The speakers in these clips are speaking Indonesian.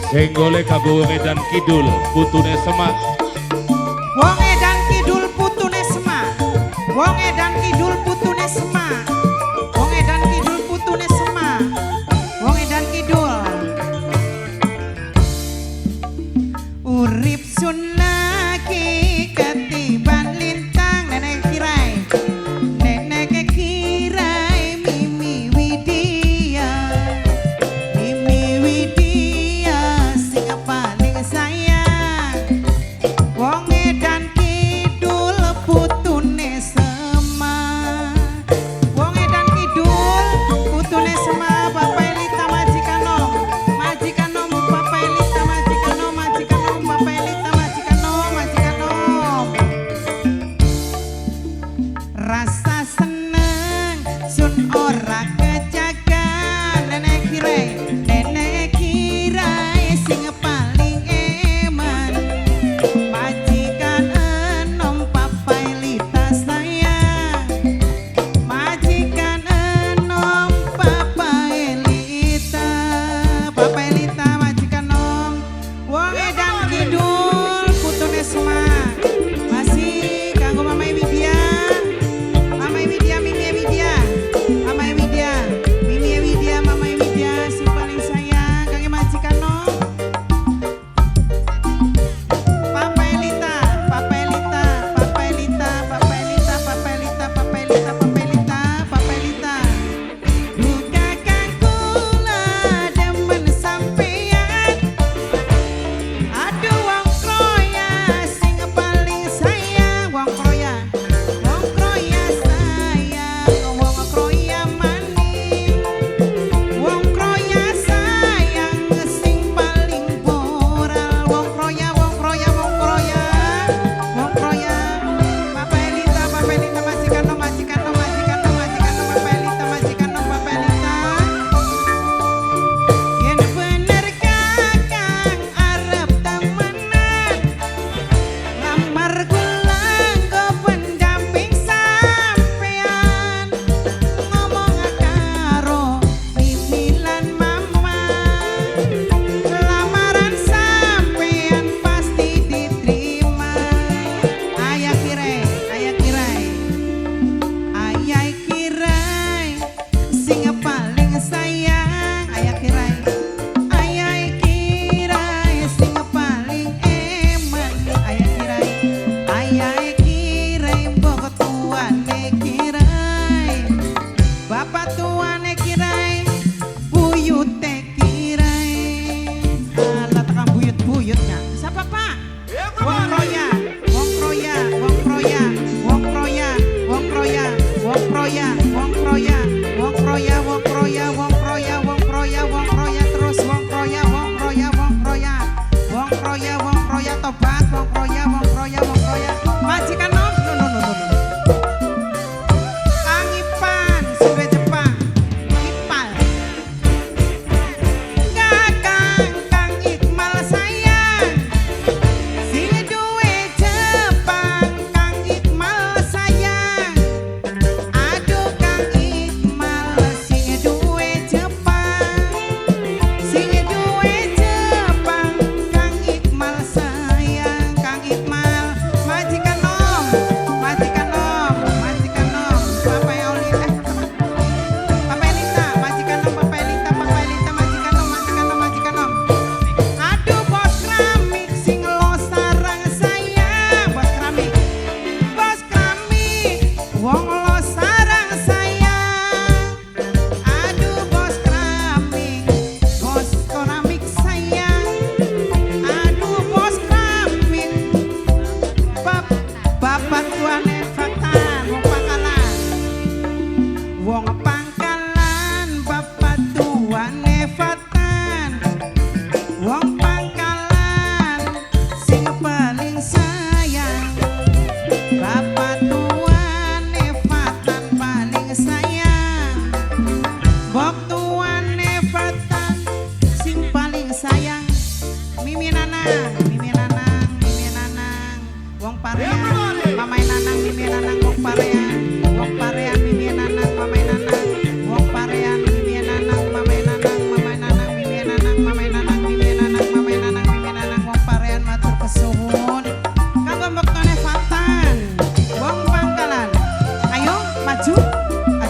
Jenggole kanggo wong edan kidul putune Semak. Wong edan kidul putune Semak. Wong edan kidul putune Semak. Wong edan kidul putune Semak. Wong edan kidul. Urip sun lagi ketiban lintang nenek kirai. Nenek kirai Mimi Widya. Mimi Widya sing paling sayang. Wong edan kidul putune Semak.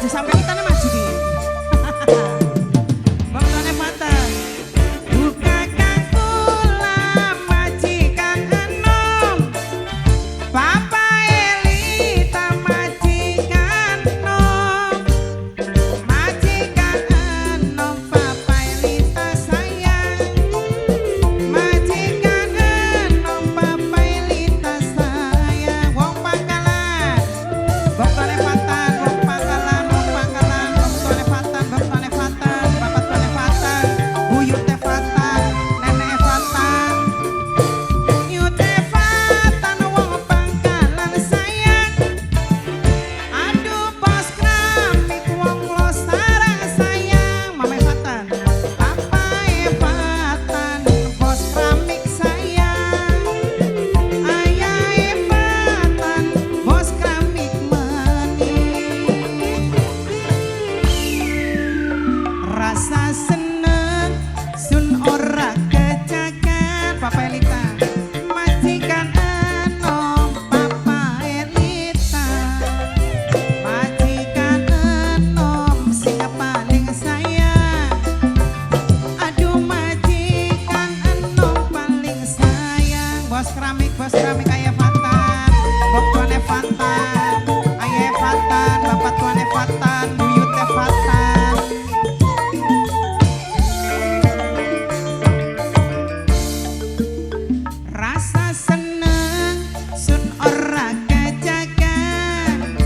sampai kita maju nih. Baktone Fatan. Buka kangkula majikan enom. Papa Elita majikan enom. Majikan enom Papa Elita sayang. Majikan enom Papa Elita sayang. Wong Pangkalan. Baktone Fatan, wong Pangkalan, baktone Fatan, bapak tuane Fatan, buyut teh Fatan, nenek Fatan. Yut teh Fatan, wong Pangkalan sayang. Aduh bos keramik, wong lo sarang sayang. Mame Fatan, papae Fatan, bos keramik sayang. Ayahe Fatan, bos keramik manis. Rasa seneng sun ora kejagan. Papa Elita majikan enom Papa Elita. Majikan enom sing paling sayang. Aduh majikan enom paling sayang. Bos keramik ayah Fatan, bok tuane Fatan, ayah Fatan, bapak tuane Fatan, buyut teh Fatan. Rasa seneng sun ora kejagan.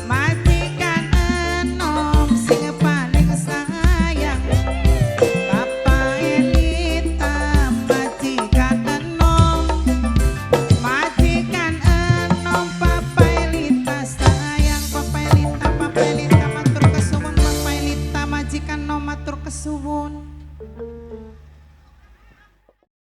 Majikan enom sing paling sayang. Papa Elita majikan enom. Majikan enom Papa Elita sayang. Papa Elita matur kesuwun. Papa Elita majikan enom matur kesuwun.